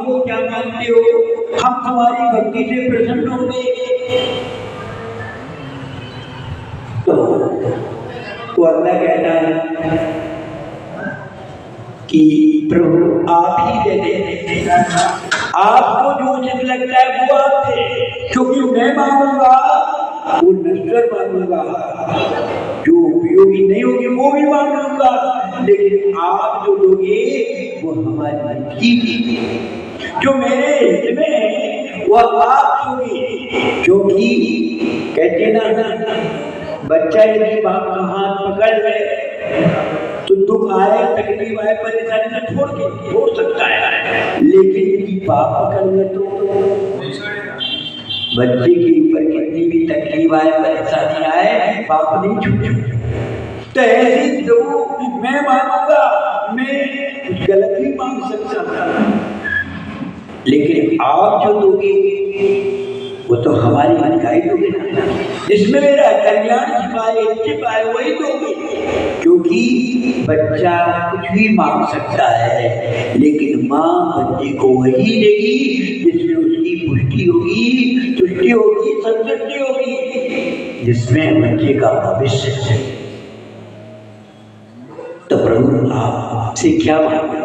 मांगो, क्या मांगते हो, हम तुम्हारी भक्ति से प्रसन्न होंगे। तो वो अल्लाह कहता है कि प्रभु आप ही दे दे, आपको जो उचित लगता है वो आप दे, क्योंकि मैं मांगूंगा वो नश्वर मांगूंगा, जो उपयोगी नहीं होगी वो भी मांग लूंगा, लेकिन आप जो दोगे वो हमारी ठीक, जो मेरे हित में है वो आप दोगे। क्योंकि कहते ना, बच्चा यदि बाप का हाथ पकड़ ले तो दुख आए, तकलीफ आए, परेशानी से छोड़ सकता है, लेकिन यदि बाप पकड़ ले तो बच्चे के ऊपर कितनी भी तकलीफ आए, परेशानी आए, बाप नहीं छूटे। तो ऐसी जो मैं मांगूंगा, मैं गलत भी मांग सकता, लेकिन आप जो दोगे वो तो हमारी दिखाई दोगे ना, जिसमें मेरा कल्याण छिपाए वही दोगे। क्योंकि बच्चा कुछ भी मांग सकता है, लेकिन माँ बच्चे को वही देगी जिसमें उसकी पुष्टि होगी, तुष्टि होगी, संतुष्टि होगी, जिसमें बच्चे का भविष्य है। तो प्रभु आपसे क्या मांगे,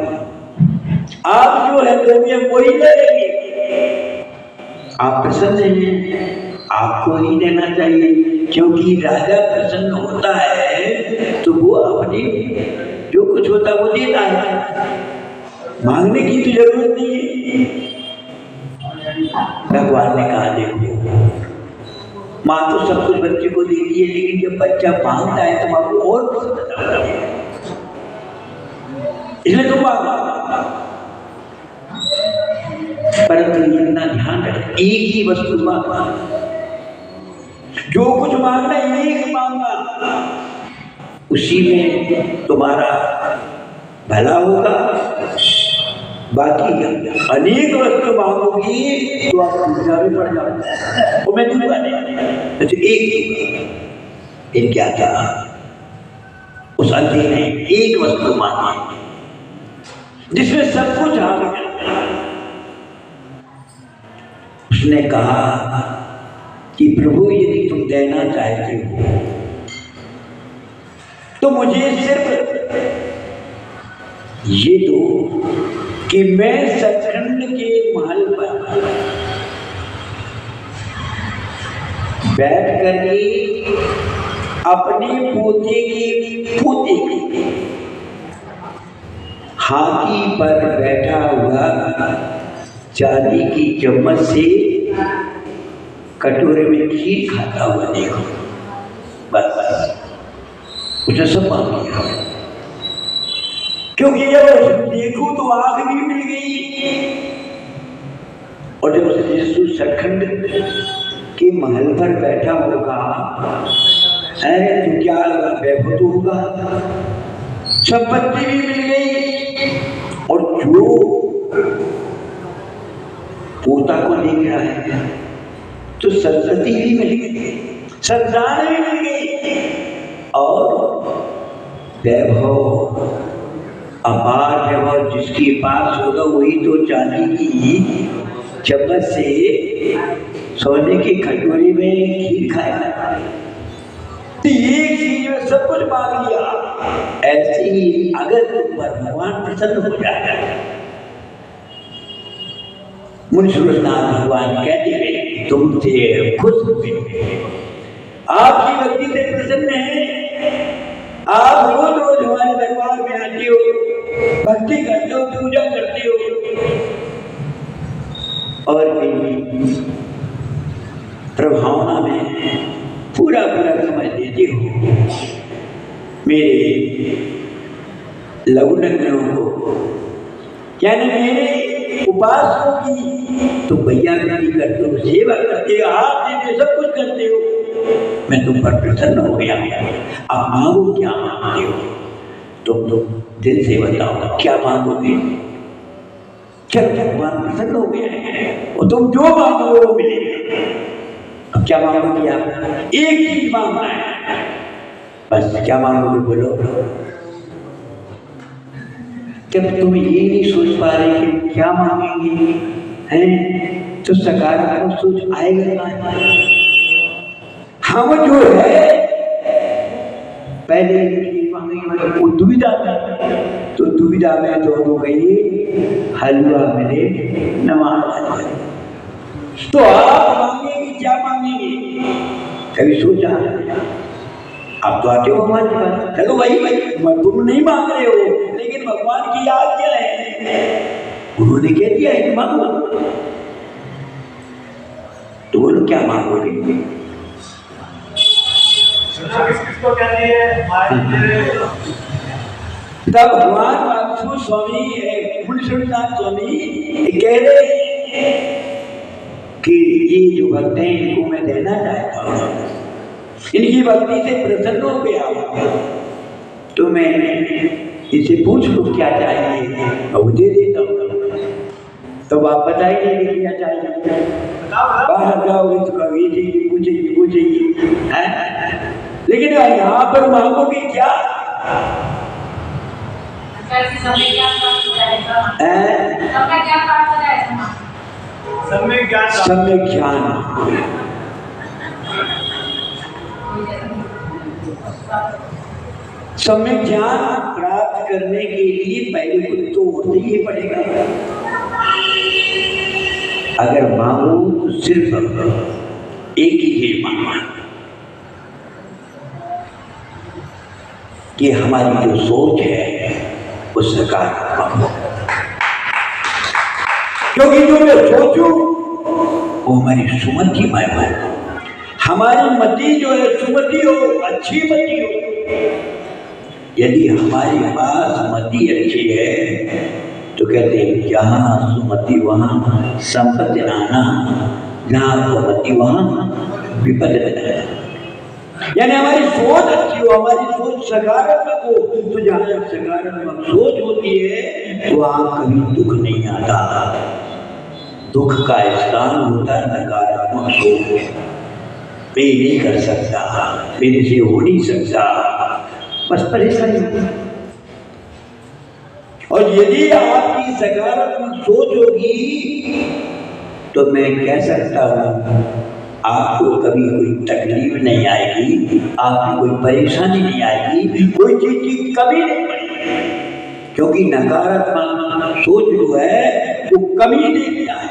आप जो है दोगे वही देंगे। आप प्रसन्न हैं, आपको ही देना चाहिए, क्योंकि राजा प्रसन्न होता है तो वो अपने जो कुछ होता है वो देता है, मांगने की तो जरूरत नहीं है। भगवान ने कहा देखो, माँ तो सब कुछ बच्चे को देती है, लेकिन जब बच्चा मांगता है तो माँ को और प्रसन्नता होती है, इसलिए तुम मांगो। परंतु इतना ध्यान रखें, एक ही वस्तु मांगना, जो कुछ मांगना एक मांगना, उसी में तुम्हारा भला होगा। बाकी अनेक वस्तु मांगोगी तो आप पूजा में पड़ जाओगे, वो मैं दूंगा नहीं, तो एक फिर क्या क्या उस अंधे ने एक वस्तु मांगी जिसमें सब कुछ आ गया। उसने कहा कि प्रभु यदि तुम देना चाहते हो तो मुझे सिर्फ ये दो कि मैं सचखंड के महल पर बैठ करके अपने पोते के हाथी पर बैठा हुआ चांदी की चम्मच से कटोरे में खीर खाता हुआ देखो, बस मुझे सब मान लिया। क्योंकि जब देखूं तो आंख भी मिल गई, और जब यीशु सचखंड के महल पर बैठा होगा है तो क्या वैभव तो होगा, संपत्ति भी मिल गई, और जो पोता को देख रहा है तो संतति भी मिल गई, संतान भी मिल गई, और वैभव अपार है। और जिसके पास होगा वही तो चांदी की चम्मच से सोने के कटोरे में खीर खाएगा। तो एक चीज में सब कुछ मांग लिया। ऐसे ही अगर तुम पर भगवान प्रसन्न हो जाए, मुनि सूरजनाथ भगवान कहते हैं तुमसे खुश आपकी भक्ति से प्रसन्न है, आप रोज रोज हमारे दरबार में आते हो, भक्ति करते हो, पूजा करते हो, और प्रभावना में पूरा समय देते हो। मेरे लघुनगरों को यानी मेरे उपासकों की तो भैया भी करते हो, सेवा करते हो, हाथ देते, सब कुछ करते हो, मैं तुम पर प्रसन्न हो गया। अब मांगो क्या मांगते हो, तुम दिल से बताओ क्या मांगोगे। क्या भगवान प्रसन्न हो गया है और तुम जो मांगोगे वो मिलेगा। अब क्या मांगोगे आप, एक चीज मांगना है बस, क्या मांगोगे बोलो। जब तुम ये नहीं सोच पा रहे कि क्या मांगेंगे हैं, तो सकारात्मक सोच आएगा कहाँ? हम जो है पहले मांगेंगे वो दुविधा में, तो दुविधा में दोनों कहिए हलवा मिले नमाज। तो आप मांगेंगे क्या मांगेंगे? कभी सोचा? आप तो आते हो भगवान के पास, चलो भाई तुम नहीं मांग रहे हो, लेकिन भगवान की याद क्या है? उन्होंने कह दिया है कि मांगो, तो बोलो क्या मांगोगे? तब भगवान वासु स्वामी मुनिनाथ स्वामी कह रहे कि ये जो भक्त हैं इनको मैं देना चाहता हूँ, इनकी भक्ति से प्रसन्न हो गया, तो मैं इसे पूछ लो क्या चाहिए और दे देता हूँ। तो आप बताइए क्या चाहिए? बाहर जाओगे तो कभी चाहिए पूछेगी पूछेगी, लेकिन यहाँ पर मांगोगे क्या? सम्यक ज्ञान। सम्यक ज्ञान प्राप्त करने के लिए पहले कुछ तो होते ही पड़ेगा। अगर मांगो तो सिर्फ एक ही चीज मांगना कि हमारी जो सोच है वो सकारात्मक हो, क्योंकि जो मैं सोचूं वो हमारी सुमति में हो, हमारी मति जो है सुमति हो, अच्छी मति हो। यदि हमारे पास मति अच्छी है तो कहते हैं जहाँ सुमति वहाँ संपत्ति नाना, जहाँ सुमति वहाँ विपद रहना। यानी हमारी सोच अच्छी हो, हमारी सोच सकारात्मक हो, तो जहाँ सकारात्मक सोच होती है वहाँ कभी दुख नहीं आता। दुख का स्थान होता है नकारात्मक सोच। मैं नहीं कर सकता, मेरे से हो नहीं सकता, बस परेशानी। और यदि आपकी सकारात्मक सोच होगी तो मैं कह सकता हूँ आपको कभी कोई तकलीफ नहीं आएगी, आपको कोई परेशानी नहीं आएगी, कोई चीज की कमी नहीं पड़ेगी, क्योंकि नकारात्मक सोच जो है वो कमी देखता है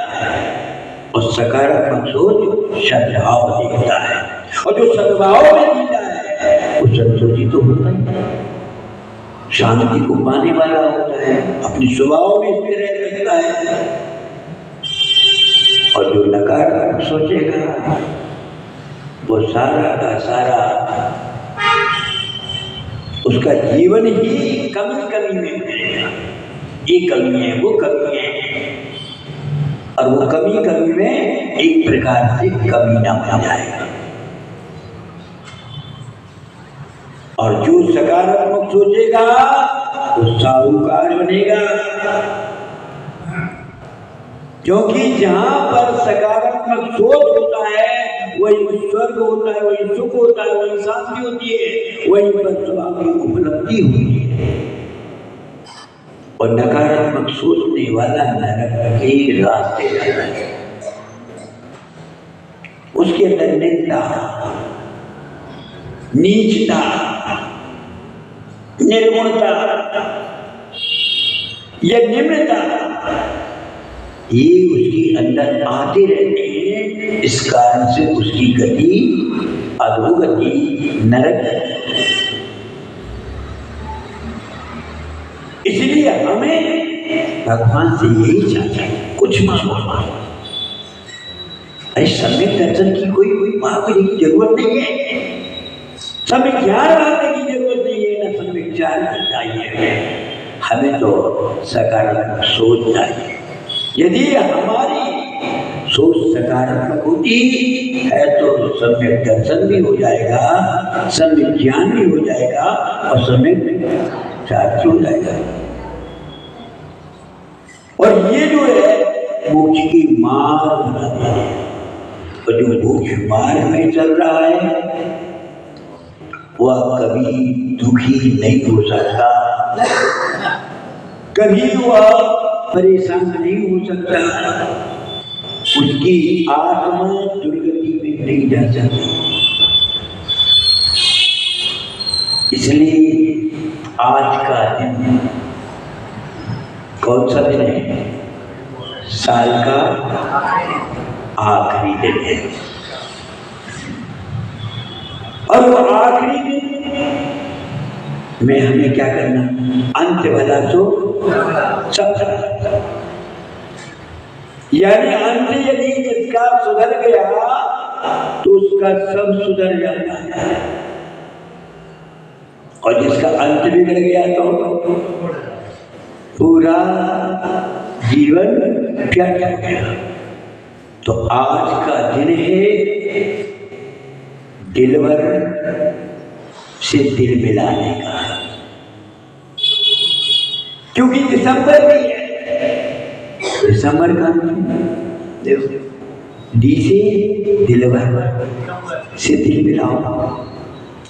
और सकारात्मक सोच सद्भाव देखता है, और जो सद्भाव में जीता है वो संतोषी तो होता है, शांति को पाने वाला होता है, अपने स्वभाव में स्थिर रहता है। और जो नकारात्मक सोचेगा वो सारा का सारा उसका जीवन ही कमी कमी में मिलेगा। ये कमी है, वो कमी है, और वो कमी कमी में एक प्रकार से कमी ना बन जाएगा। और जो सकारात्मक सोचेगा वो साहूकार बनेगा, क्योंकि जहाँ पर सकारात्मक सोच होता है वही स्वर्ग होता है, वही सुख होता है, वही शांति होती है, वही परमात्मा की उपलब्धि होती है। और नकारात्मक सोचने वाला नरक के रास्ते जाता है, उसके अंदर निंदा, नीचता, निर्गुणता या निम्नता, ये उसके अंदर आते रहते हैं। इस कारण से उसकी गति अधोगति नरक है। इसलिए हमें भगवान से यही चाहिए, कुछ मांगो। अरे सम्यक दर्शन की कोई मांगने की जरूरत नहीं है, सम्यक ज्ञान मांगने की जरूरत नहीं है, ना सम्यक ज्ञान चाहिए। हमें तो सकारात्मक सोच चाहिए। यदि हमारी सोच सकारात्मक होती है तो सम्यक दर्शन भी हो जाएगा, सम्यक ज्ञान भी हो जाएगा और सम्यक शास्त्र हो जाएगा। और ये जो है मोक्ष की मार्ग बनाती है, और जो मोक्ष मार्ग में चल रहा है वह कभी दुखी नहीं हो सकता, कभी वह परेशान नहीं हो सकता, उसकी आत्मा दुर्गति में नहीं जा सकती। इसलिए आज का दिन कौन सा दिन है? साल का आखिरी दिन है। और वो आखिरी दिन में हमें क्या करना? अंत भला तो सब, यानी अंत यदि जिसका सुधर गया तो उसका सब सुधर जाता है, और जिसका अंत बिगड़ गया तो पूरा जीवन व्यर्थ हो गया। तो आज का दिन है दिलवर से दिल मिलाने का, क्योंकि दिसंबर भी है। दिसंबर का देखो, डी से दिलवर से दिल मिलाओ,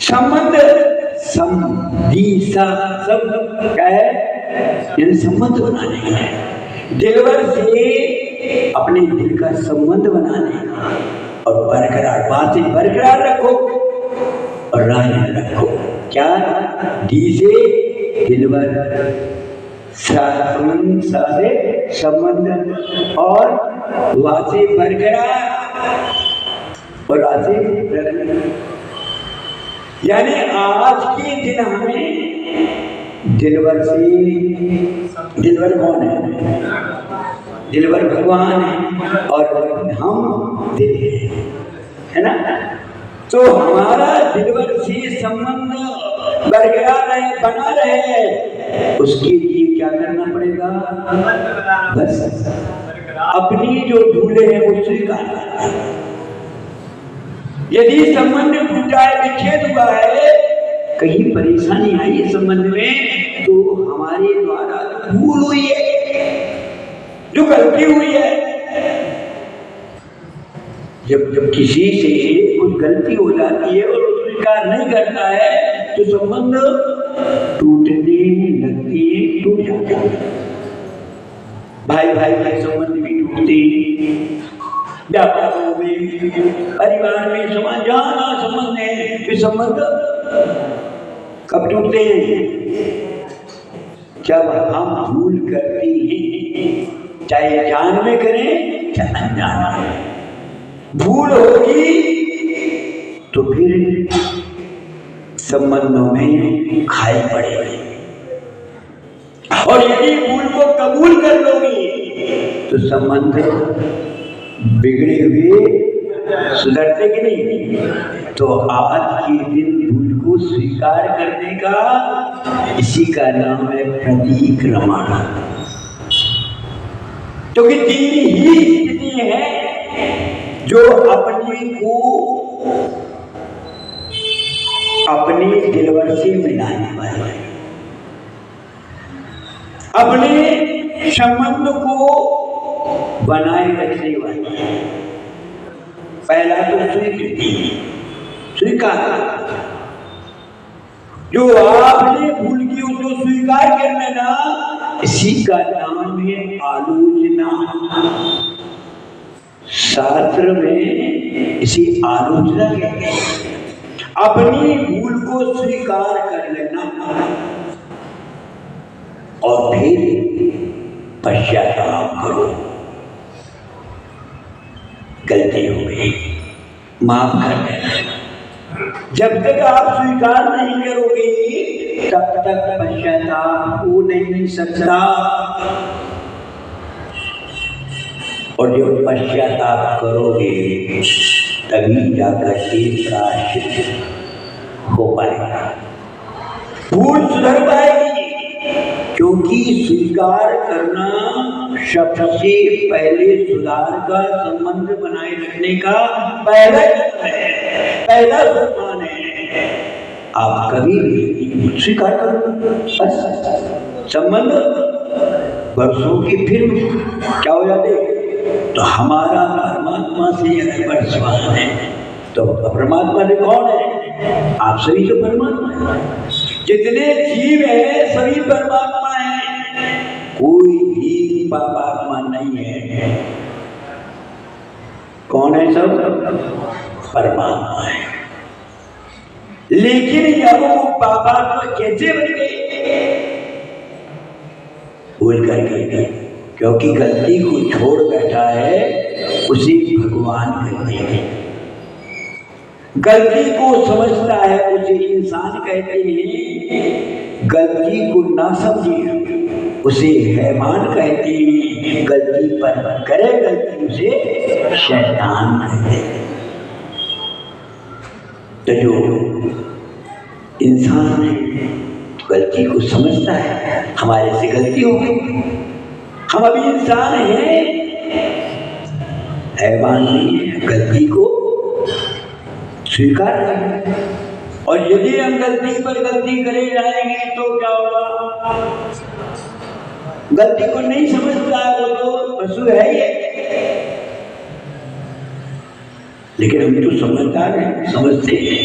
संबंध सब क्या है? संबंध बनाने का है। दिलवर से अपने दिल का संबंध बनाने का, और बरकरार बातें बरकरार रखो और राह रखो। क्या? डी से दिलवर, संबंध, और वासे बरकरार और रासे रखना। यानी आज के दिन हमें दिलवर से, दिलवर कौन है? दिलवर भगवान है, और हम दिल है ना। तो हमारा दिलवर से संबंध बरकरार रहे, बना रहे, उसके लिए क्या करना पड़ेगा? बस अपनी जो भूले हैं वो स्वीकार करना। यदि संबंध टूटा है, विच्छेद हुआ है, कहीं परेशानी आई है संबंध में, तो हमारे द्वारा भूल हुई है, जो गलती हुई है। जब किसी से कुछ गलती हो जाती है और स्वीकार नहीं करता है, तो संबंध टूटने लगते, टूट जाते हैं। भाई भाई के संबंध भी टूटते, व्यापारों में, परिवार में, समाज, जहाँ संबंध है, ये संबंध कब टूटते हैं? जब हम भूल करते हैं, चाहे जान में करें चाहे अनजान में। भूल होगी तो फिर संबंधों में खाई पड़ेगी, और यदि भूल को कबूल कर लोगी तो संबंध बिगड़े हुए सुधरते कि नहीं? तो आज के दिन भूल को स्वीकार करने का, इसी का नाम है प्रतिक्रमण। क्योंकि तीन ही स्थिति है जो अपने को अपने दिलवर से मिलाने वाले, अपने संबंध को बनाए रखने वाले। पहला तो स्वीकृति, स्वीकार। जो आपने भूल की उसको स्वीकार कर लेना, इसी का नाम है आलोचना। शास्त्र में इसी आलोचना कहते हैं। अपनी भूल को स्वीकार कर लेना और फिर पश्चाताप करो। गलती हो गई, माफ कर देना। जब तक आप स्वीकार नहीं करोगे तब तक पश्चाताप हो नहीं सकता, और जब पश्चाताप करोगे तभी जाकर के प्रायश्चित हो पाएगा, भूल सुधर पाएगी। क्योंकि स्वीकार करना सबसे पहले सुधार का संबंध बनाए रखने का पहला कदम है, पहला सोपान है। आप कभी भी स्वीकार करो, बस संबंध वर्षों की फिर क्या हो जाते। तो हमारा परमात्मा से अगर विश्वास है तो परमात्मा ने कौन है? आप सभी तो परमात्मा है। जितने जीव हैं सभी परमात्मा हैं। कोई भी पापात्मा नहीं है। कौन है? सब परमात्मा है। लेकिन जब वो पापात्मा कैसे बन गए? भूल करके, क्योंकि गलती को छोड़ बैठा है उसे भगवान कहते हैं। गलती को समझता है उसे इंसान कहते हैं। गलती को ना समझे उसे हैवान कहते हैं। गलती पर करे गलती उसे शैतान कहते हैं। तो जो इंसान है गलती को समझता है, हमारे से गलती हो गई, हम अभी इंसान हैं, हैवान नहीं है। गलती को स्वीकार करें, और यदि हम गलती पर गलती करे जाएंगे तो क्या होगा? गलती को नहीं समझता है वो तो पशु है ही, लेकिन हम तो समझदार हैं, समझते हैं।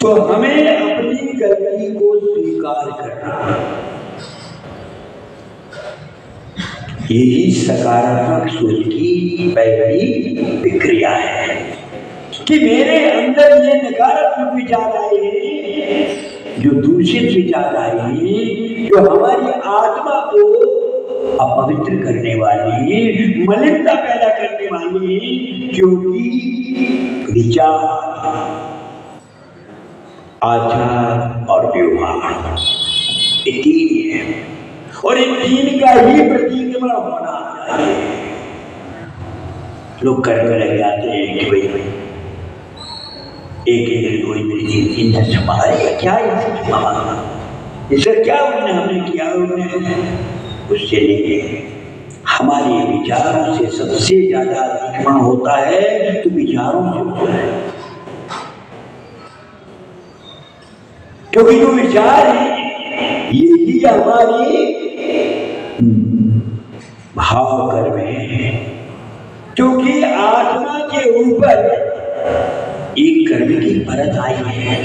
तो हमें अपनी गलती को स्वीकार करना, यही सकारात्मक सोच की पहली प्रक्रिया है कि मेरे अंदर ये नकारात्मक विचार आए हैं, जो दूषित विचार आए हैं, जो हमारी आत्मा को अपवित्र करने वाली, मलिनता पैदा करने वाली, क्योंकि विचार, आचार और व्यवहार ये तीन है, और इन तीन का ही प्रतिक्रमण होना चाहिए। लोग करने लग जाते हैं कि भाई एक इनसे संभालेगा क्या, इनसे संभालना, इससे क्या उन्होंने हमने किया, उन्होंने उससे लेके हमारे विचारों से सबसे ज्यादा अतिक्रमण होता है। तो विचारों से होता है, क्योंकि जो विचार है यही हमारी भाव कर्म है। क्योंकि आत्मा के ऊपर एक कर्म की परत आई है।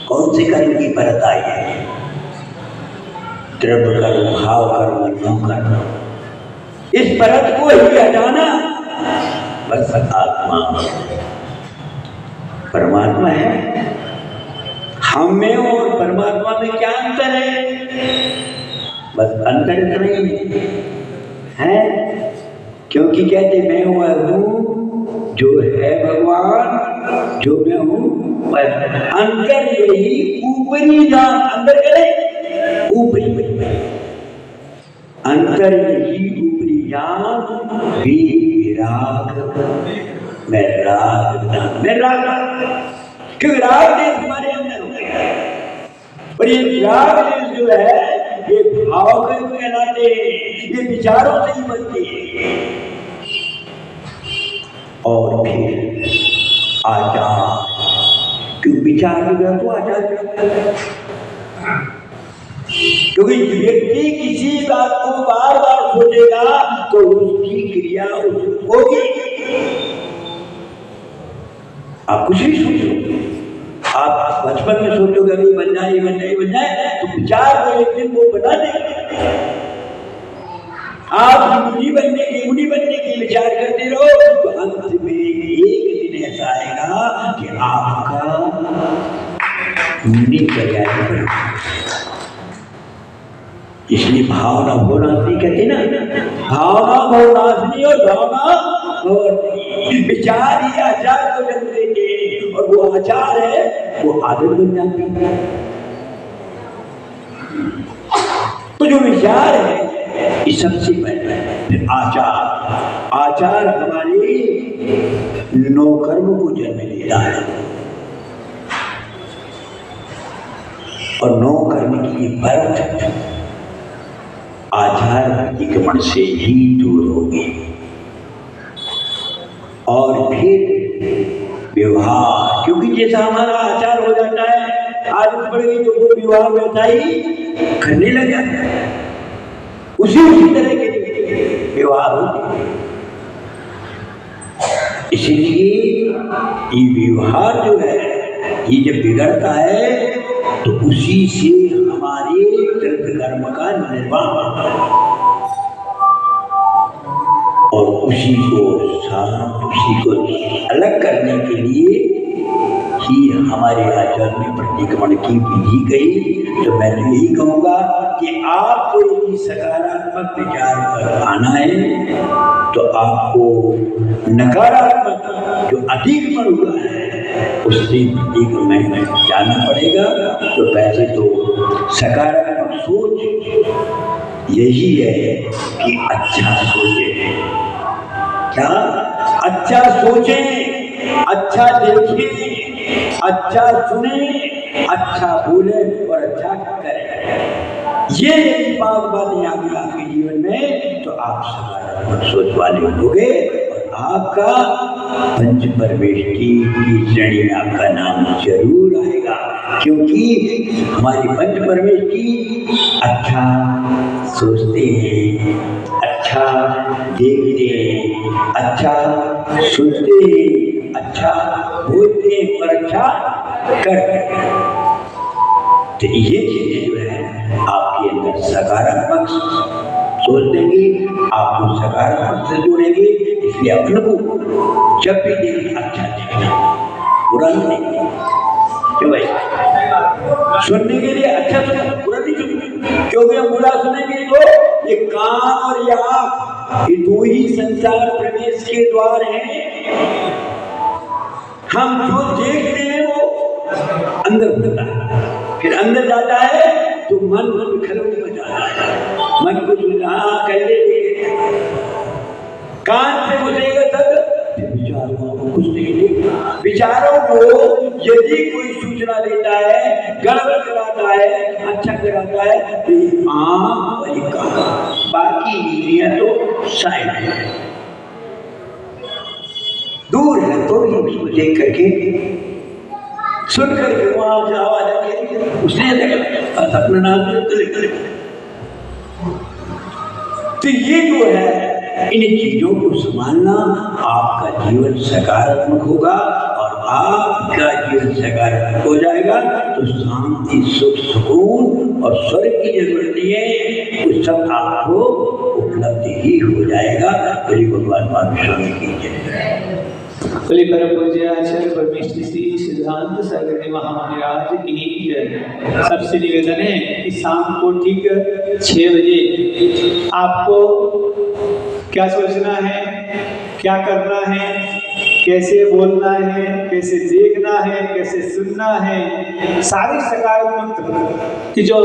कौन से कर्म की परत आई है? द्रव्य कर्म, भाव कर्म, मन कर्म। इस परत को ही हटाना, बस आत्मा परमात्मा है। हम में और परमात्मा में क्या अंतर है? बस अंतर इतना ही है, क्योंकि कहते मैं हूँ जो है भगवान, जो मैं हूँ अंतर यही ऊपरी जान, अंदर करे ऊपरी, अंतर यही ऊपरी जान, विराग में राग, में राग, क्योंकि राग देश हमारे अंदर हो गया, और ये राग देश जो है ये भाव कर्म कहलाते हैं, ये विचारों से ही बनते हैं। और फिर आचार, क्यों विचार में तो आचार, क्योंकि व्यक्ति किसी बात को बार बार सोचेगा तो उसकी क्रिया होगी। आप कुछ भी सोचो, आप बचपन में सोचोगे अभी बन जाए, बन जाए, बन जाए, तो विचार को एक दिन वो बना देगा। आप मुनि बनने के विचार करते रहो तो अंत में एक दिन ऐसा आएगा कि आपका मुनि बन जाएगा। इसलिए भावना भवनाशनी कहते ना, भावना भवनाशनी और भावना भवनाशनी, विचार ही आचार को जन्म देंगे, और वो आचार है वो आदत बन जाती है। तो जो विचार है इस सबसे पहले, फिर आचार, आचार हमारे नौ कर्म को जन्म देता है, और नौ कर्म की परत आचार प्रतिक्रमण से ही दूर होगी। और फिर व्यवहार, क्योंकि जैसा हमारा आचार हो जाता है, आदत पड़ गई, तो वो व्यवहार वैसा ही करने लग जाता है, उसी तरह के व्यवहार होते हैं। इसीलिए ये व्यवहार जो है ये जब बिगड़ता है तो उसी से हमारे कृत कर्म का निर्वाह और उसी को अलग करने के लिए ही हमारे आचार्य में प्रतिक्रमण की विधि गई। तो मैं तो यही कहूँगा कि आपको यदि सकारात्मक विचार पर आना है तो आपको नकारात्मक जो अधिकरण हुआ है उससे प्रतिक्रमण में जाना पड़ेगा। तो वैसे तो सकारात्मक सोच यही है कि अच्छा सोचें, क्या अच्छा सोचें, अच्छा देखें, अच्छा सुने, अच्छा बोले और अच्छा करें। ये यदि पांच बातें आपके आपके जीवन में तो आप सकारात्मक सोच वाले होंगे और आपका पंच परमेष्टि की श्रेणी में आपका नाम जरूर आएगा। क्योंकि हमारी पंच परमेष्टि अच्छा सोचते हैं, अच्छा देखते हैं, अच्छा सुनते हैं, अच्छा बोलते हैं और अच्छा करते हैं। तो ये चीजें जो है आपके अंदर सकारात्मक सोच देंगी, आपको सकारात्मक से जोड़ेंगे। इसलिए अपने को जब भी देखें अच्छा देखना, बुरा नहीं देखना। क्यों भाई? सुनने के लिए अच्छा सुना, बुरा नहीं सुनना। क्योंकि हम बुरा सुनेंगे तो ये कान और ये आँख, ये दो ही संसार प्रवेश के द्वार हैं। हम जो देखते हैं वो अंदर होता है, फिर अंदर जाता है तो मन खलौनी हो जाता है। मन को सुना कर ले, कान से घुसेगा तब विचारों को कुछ नहीं देगा। विचारों को यदि कोई सूचना देता है, गड़बड़ कराता है, अच्छा कराता है तो ये आँख और ये कान, बाकी इंद्रियां तो साइड है, दूर है। तो भी उसको देख करके सुन करके वहां से आवाज आती है, उसने अपना नाम तो ये जो है इन चीजों को संभालना, आपका जीवन सकारात्मक होगा और आपका जीवन सकारात्मक हो जाएगा तो शांति, सुख, सुकून और स्वर्ग की जरूरत नहीं है, वो सब आपको उपलब्ध ही हो जाएगा। बोलिए भगवान महावीर स्वामी की जय। बोलिए परम पूज्य आचार्य परमेश्वरी श्री सिद्धांत सागर जी महाराज की जय। सबसे निवेदन है कि शाम को ठीक 6 बजे आपको क्या सोचना है, क्या करना है, कैसे बोलना है, कैसे देखना है, कैसे सुनना है, सारी सकारात्मक की जो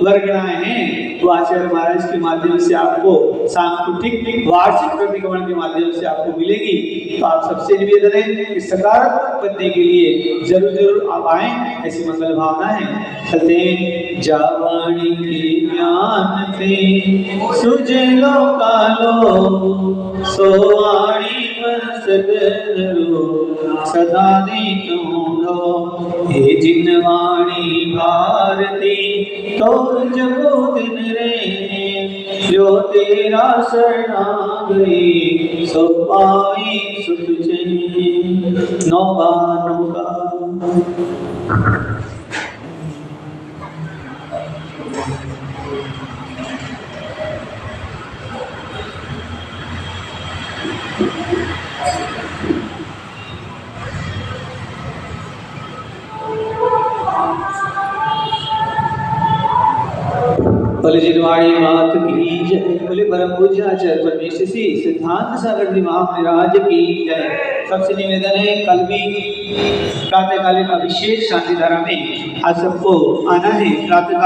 वर्गणाएं हैं वो आचार्य महाराज के माध्यम से आपको सांस्कृतिक वार्षिक प्रतिक्रमण के माध्यम से आपको मिलेगी। तो आप सबसे निवेदन है कि सकारात्मक बनने के लिए जरूर जरूर आप आए, ऐसी मंगल भावना है। चलते जावाणी के ज्ञान से सुजलो कालो सोवाणी सदरो सदा देखो हे जिनवाणी भारती तो जगो दिन रे जो तेरा शरणागति सो पाई सुख चैन नौका नौका। बोले जिनवाणी मात की जय। बोले परम पूज्य आचार्य परमेश्वरी श्री सिद्धांत सागर जी महाराज की जय। सबसे निवेदन है कल भी प्रातःकालीन अभिषेक शांति धारा में आज सबको आना है। प्रातःकालीन